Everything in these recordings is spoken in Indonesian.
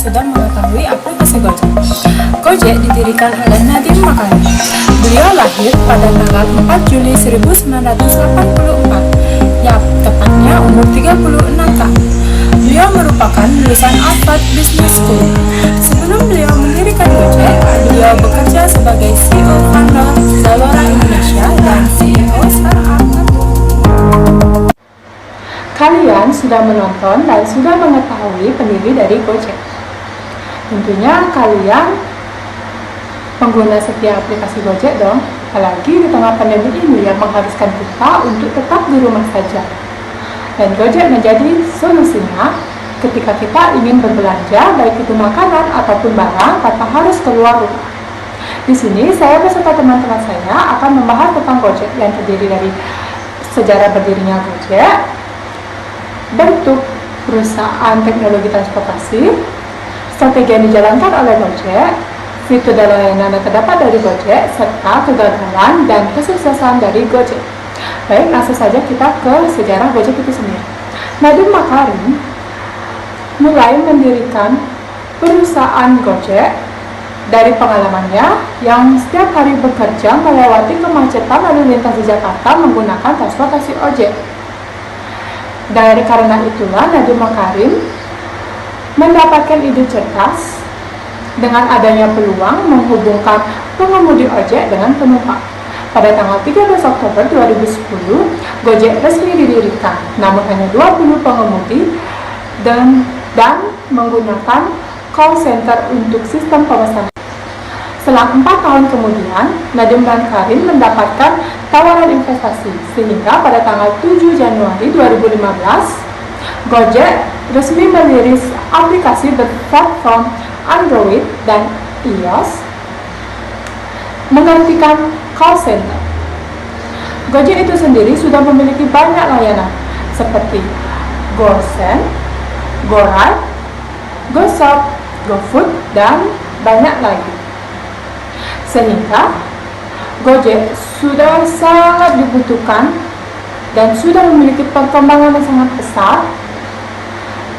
sedang mengetahui aplikasi Gojek. Gojek didirikan oleh Nadiem Makarim. Beliau lahir pada tanggal 4 Juli 1984, yang tepatnya umur 36 tahun. Beliau merupakan lulusan Harvard Business School. Sebelum beliau mendirikan Gojek, beliau bekerja sebagai CEO founder Zalora Indonesia dan CEO startup. Kalian sudah menonton dan sudah mengetahui pendiri dari Gojek. Tentunya kalian pengguna setia aplikasi Gojek dong, apalagi di tengah pandemi ini yang mengharuskan kita untuk tetap di rumah saja. Dan Gojek menjadi solusinya ketika kita ingin berbelanja, baik itu makanan ataupun barang, tanpa harus keluar rumah. Di sini saya beserta teman-teman saya akan membahas tentang Gojek yang terdiri dari sejarah berdirinya Gojek, bentuk perusahaan teknologi transportasi, strategi yang dijalankan oleh Gojek, fitur dan layanan yang terdapat dari Gojek, serta kegagalan dan kesuksesan dari Gojek. Baik, langsung saja kita ke sejarah Gojek itu sendiri. Nadiem Makarim mulai mendirikan perusahaan Gojek dari pengalamannya yang setiap hari bekerja melewati kemacetan lalu lintas di Jakarta menggunakan transportasi ojek. Karena itulah Nadiem Makarim mendapatkan ide cerdas dengan adanya peluang menghubungkan pengemudi ojek dengan penumpang. Pada tanggal 13 Oktober 2010, Gojek resmi didirikan, namun hanya 20 pengemudi dan menggunakan call center untuk sistem pemesanan. Selang 4 tahun kemudian, Nadiem dan Karim mendapatkan tawaran investasi, sehingga pada tanggal 7 Januari 2015, Gojek resmi merilis aplikasi berplatform Android dan iOS menggantikan call center. Gojek itu sendiri sudah memiliki banyak layanan seperti GoSend, GoRide, GoShop, GoFood, dan banyak lagi. Sehingga Gojek sudah sangat dibutuhkan dan sudah memiliki perkembangan yang sangat pesat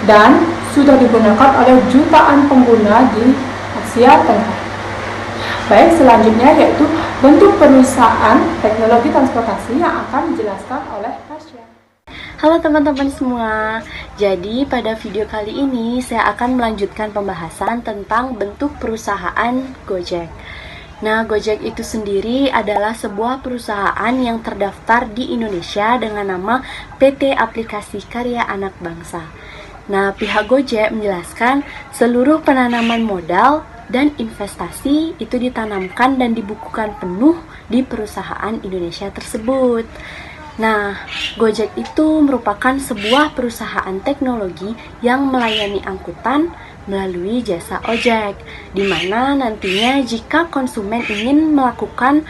dan sudah digunakan oleh jutaan pengguna di Asia Tenggara. Baik, selanjutnya yaitu bentuk perusahaan teknologi transportasi yang akan dijelaskan oleh Tasya. Halo teman-teman semua, jadi pada video kali ini saya akan melanjutkan pembahasan tentang bentuk perusahaan Gojek. Nah, Gojek itu sendiri adalah sebuah perusahaan yang terdaftar di Indonesia dengan nama PT Aplikasi Karya Anak Bangsa. Nah, pihak Gojek menjelaskan seluruh penanaman modal dan investasi itu ditanamkan dan dibukukan penuh di perusahaan Indonesia tersebut. Nah, Gojek itu merupakan sebuah perusahaan teknologi yang melayani angkutan melalui jasa ojek, di mana nantinya jika konsumen ingin melakukan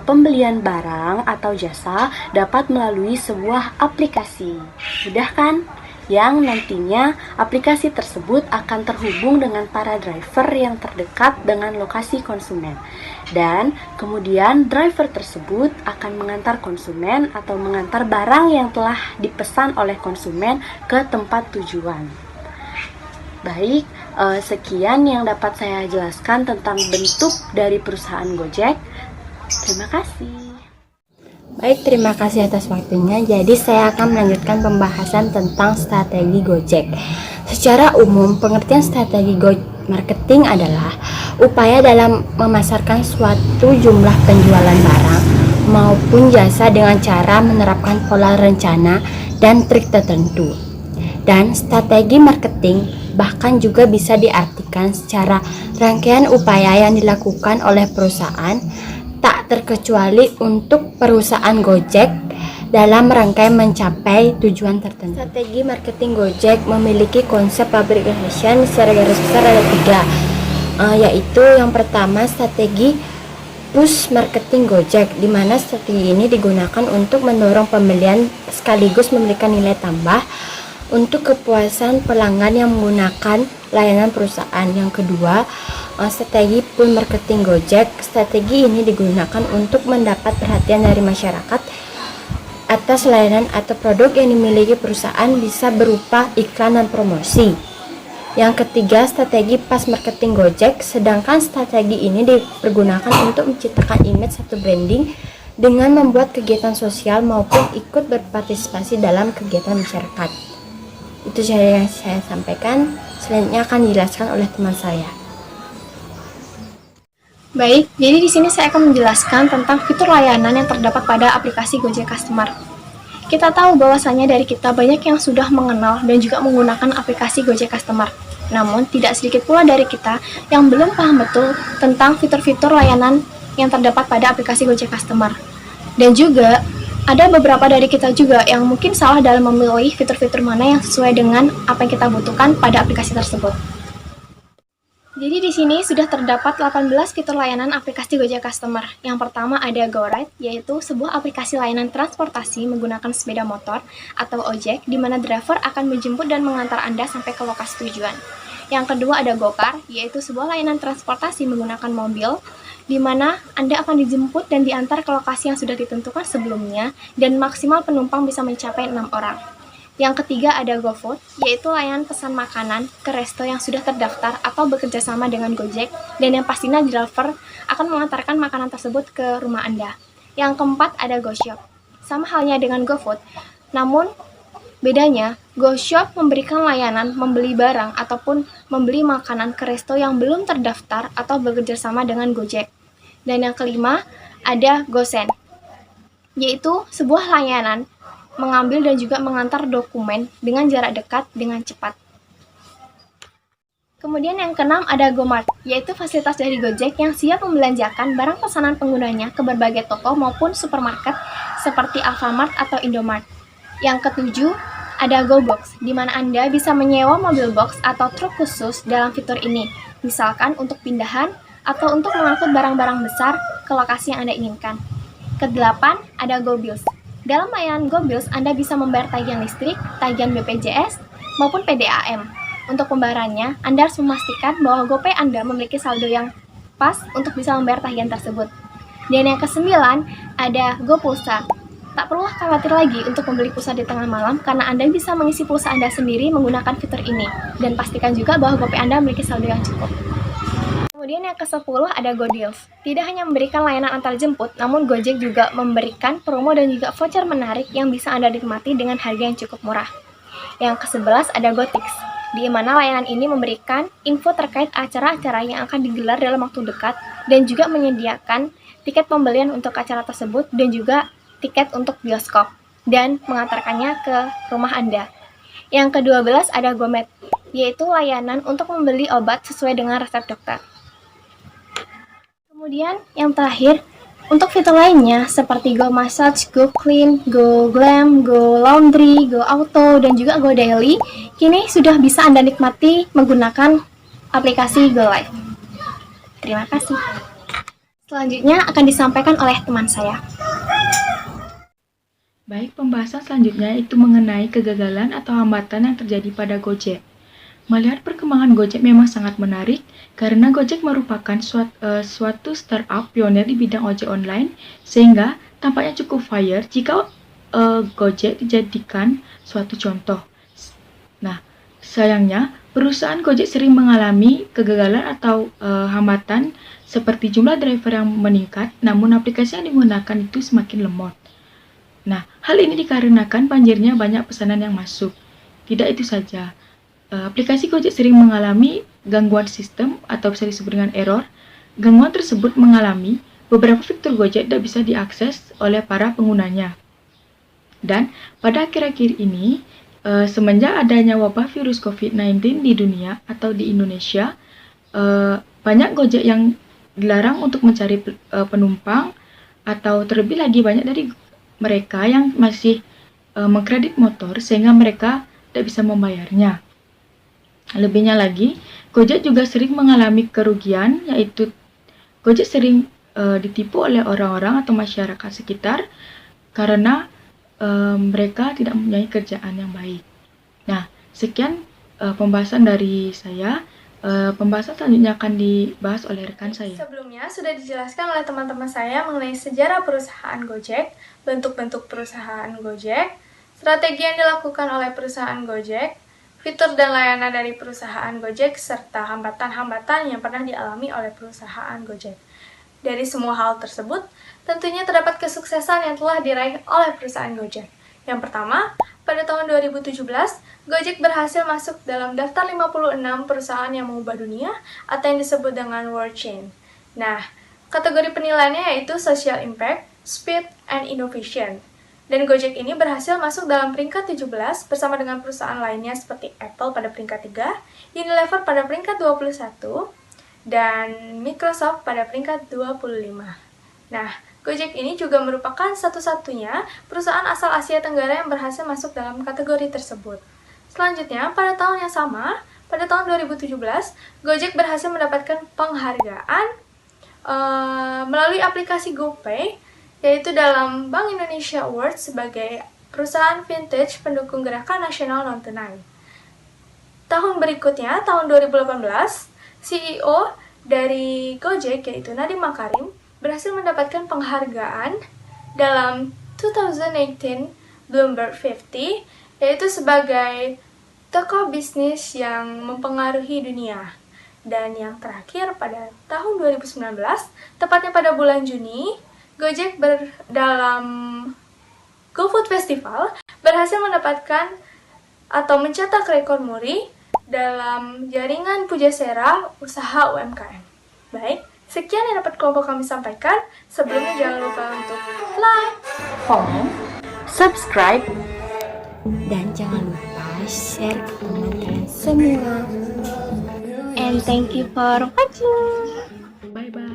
pembelian barang atau jasa dapat melalui sebuah aplikasi. Mudah kan? Yang nantinya aplikasi tersebut akan terhubung dengan para driver yang terdekat dengan lokasi konsumen. Dan kemudian driver tersebut akan mengantar konsumen atau mengantar barang yang telah dipesan oleh konsumen ke tempat tujuan. Baik, sekian yang dapat saya jelaskan tentang bentuk dari perusahaan Gojek. Terima kasih. Baik, terima kasih atas waktunya. Jadi saya akan melanjutkan pembahasan tentang strategi Gojek. Secara umum, pengertian strategi marketing adalah upaya dalam memasarkan suatu jumlah penjualan barang maupun jasa dengan cara menerapkan pola rencana dan trik tertentu. Dan strategi marketing bahkan juga bisa diartikan secara rangkaian upaya yang dilakukan oleh perusahaan, tak terkecuali untuk perusahaan Gojek dalam rangkaian mencapai tujuan tertentu. Strategi marketing Gojek memiliki konsep publication secara garis besar ada 3, yaitu yang pertama strategi push marketing Gojek, di mana strategi ini digunakan untuk mendorong pembelian sekaligus memberikan nilai tambah untuk kepuasan pelanggan yang menggunakan layanan perusahaan. Yang kedua, strategi pull marketing Gojek. Strategi ini digunakan untuk mendapat perhatian dari masyarakat atas layanan atau produk yang dimiliki perusahaan, bisa berupa iklan dan promosi. Yang ketiga, strategi pas marketing Gojek, sedangkan strategi ini dipergunakan untuk menciptakan image satu branding dengan membuat kegiatan sosial maupun ikut berpartisipasi dalam kegiatan masyarakat. Itu saja yang saya sampaikan, selanjutnya akan dijelaskan oleh teman saya. Baik, jadi di sini saya akan menjelaskan tentang fitur layanan yang terdapat pada aplikasi Gojek Customer. Kita tahu bahwasanya dari kita banyak yang sudah mengenal dan juga menggunakan aplikasi Gojek Customer. Namun, tidak sedikit pula dari kita yang belum paham betul tentang fitur-fitur layanan yang terdapat pada aplikasi Gojek Customer. Dan juga, ada beberapa dari kita juga yang mungkin salah dalam memilih fitur-fitur mana yang sesuai dengan apa yang kita butuhkan pada aplikasi tersebut. Jadi di sini sudah terdapat 18 fitur layanan aplikasi Gojek Customer. Yang pertama ada GoRide, yaitu sebuah aplikasi layanan transportasi menggunakan sepeda motor atau ojek, di mana driver akan menjemput dan mengantar Anda sampai ke lokasi tujuan. Yang kedua ada GoCar, yaitu sebuah layanan transportasi menggunakan mobil, di mana Anda akan dijemput dan diantar ke lokasi yang sudah ditentukan sebelumnya, dan maksimal penumpang bisa mencapai 6 orang. Yang ketiga ada GoFood, yaitu layanan pesan makanan ke resto yang sudah terdaftar atau bekerja sama dengan Gojek, dan yang pastinya driver akan mengantarkan makanan tersebut ke rumah Anda. Yang keempat ada GoShop. Sama halnya dengan GoFood, namun bedanya GoShop memberikan layanan membeli barang ataupun membeli makanan ke resto yang belum terdaftar atau bekerja sama dengan Gojek. Dan yang kelima ada GoSend, yaitu sebuah layanan mengambil dan juga mengantar dokumen dengan jarak dekat dengan cepat. Kemudian yang keenam ada GoMart, yaitu fasilitas dari Gojek yang siap membelanjakan barang pesanan penggunanya ke berbagai toko maupun supermarket seperti Alfamart atau Indomart. Yang ketujuh ada GoBox, di mana Anda bisa menyewa mobil box atau truk khusus dalam fitur ini, misalkan untuk pindahan atau untuk mengangkut barang-barang besar ke lokasi yang Anda inginkan. Kedelapan ada GoBills. Dalam layanan GoBills, Anda bisa membayar tagihan listrik, tagihan BPJS, maupun PDAM. Untuk pembayarannya, Anda harus memastikan bahwa GoPay Anda memiliki saldo yang pas untuk bisa membayar tagihan tersebut. Dan yang kesembilan, ada GoPulsa. Tak perlu khawatir lagi untuk membeli pulsa di tengah malam, karena Anda bisa mengisi pulsa Anda sendiri menggunakan fitur ini. Dan pastikan juga bahwa GoPay Anda memiliki saldo yang cukup. Kemudian yang ke-10 ada GoDeals. Tidak hanya memberikan layanan antar jemput, namun Gojek juga memberikan promo dan juga voucher menarik yang bisa Anda nikmati dengan harga yang cukup murah. Yang ke-11 ada GoTix, di mana layanan ini memberikan info terkait acara-acara yang akan digelar dalam waktu dekat dan juga menyediakan tiket pembelian untuk acara tersebut dan juga tiket untuk bioskop dan mengantarkannya ke rumah Anda. Yang ke-12 ada GoMed, yaitu layanan untuk membeli obat sesuai dengan resep dokter. Kemudian yang terakhir, untuk fitur lainnya seperti Go Massage, Go Clean, Go Glam, Go Laundry, Go Auto, dan juga Go Daily, kini sudah bisa Anda nikmati menggunakan aplikasi Go Live. Terima kasih. Selanjutnya akan disampaikan oleh teman saya. Baik, pembahasan selanjutnya itu mengenai kegagalan atau hambatan yang terjadi pada Gojek. Melihat perkembangan Gojek memang sangat menarik karena Gojek merupakan suatu startup pionir di bidang ojek online, sehingga tampaknya cukup fire jika Gojek dijadikan suatu contoh. Nah, sayangnya perusahaan Gojek sering mengalami kegagalan atau hambatan seperti jumlah driver yang meningkat, namun aplikasi yang digunakan itu semakin lemot. Nah, hal ini dikarenakan banjirnya banyak pesanan yang masuk. Tidak itu saja. Aplikasi Gojek sering mengalami gangguan sistem atau bisa disebut dengan error. Gangguan tersebut mengalami beberapa fitur Gojek tidak bisa diakses oleh para penggunanya. Dan pada akhir-akhir ini, semenjak adanya wabah virus COVID-19 di dunia atau di Indonesia, banyak Gojek yang dilarang untuk mencari penumpang, atau terlebih lagi banyak dari mereka yang masih mengkredit motor sehingga mereka tidak bisa membayarnya. Lebihnya lagi, Gojek juga sering mengalami kerugian, yaitu Gojek sering ditipu oleh orang-orang atau masyarakat sekitar karena mereka tidak mempunyai kerjaan yang baik. Nah, sekian pembahasan dari saya. Pembahasan selanjutnya akan dibahas oleh rekan saya. Sebelumnya sudah dijelaskan oleh teman-teman saya mengenai sejarah perusahaan Gojek, bentuk-bentuk perusahaan Gojek, strategi yang dilakukan oleh perusahaan Gojek, fitur dan layanan dari perusahaan Gojek, serta hambatan-hambatan yang pernah dialami oleh perusahaan Gojek. Dari semua hal tersebut, tentunya terdapat kesuksesan yang telah diraih oleh perusahaan Gojek. Yang pertama, pada tahun 2017, Gojek berhasil masuk dalam daftar 56 perusahaan yang mengubah dunia atau yang disebut dengan World Chain. Nah, kategori penilaiannya yaitu Social Impact, Speed, and Innovation. Dan Gojek ini berhasil masuk dalam peringkat 17 bersama dengan perusahaan lainnya seperti Apple pada peringkat 3, Unilever pada peringkat 21, dan Microsoft pada peringkat 25. Nah, Gojek ini juga merupakan satu-satunya perusahaan asal Asia Tenggara yang berhasil masuk dalam kategori tersebut. Selanjutnya, pada tahun yang sama, pada tahun 2017, Gojek berhasil mendapatkan penghargaan melalui aplikasi GoPay, yaitu dalam Bank Indonesia Award sebagai perusahaan vintage pendukung gerakan nasional non-tunai. Tahun berikutnya, tahun 2018, CEO dari Gojek, yaitu Nadiem Makarim, berhasil mendapatkan penghargaan dalam 2018 Bloomberg 50, yaitu sebagai tokoh bisnis yang mempengaruhi dunia. Dan yang terakhir, pada tahun 2019, tepatnya pada bulan Juni, Gojek dalam GoFood Festival berhasil mendapatkan atau mencetak rekor muri dalam jaringan Pujasera usaha UMKM. Baik, sekian yang dapat kelompok kami sampaikan. Sebelumnya jangan lupa untuk like, Komen, Subscribe. Dan jangan lupa share ke teman-teman semua. And thank you for watching. Bye-bye.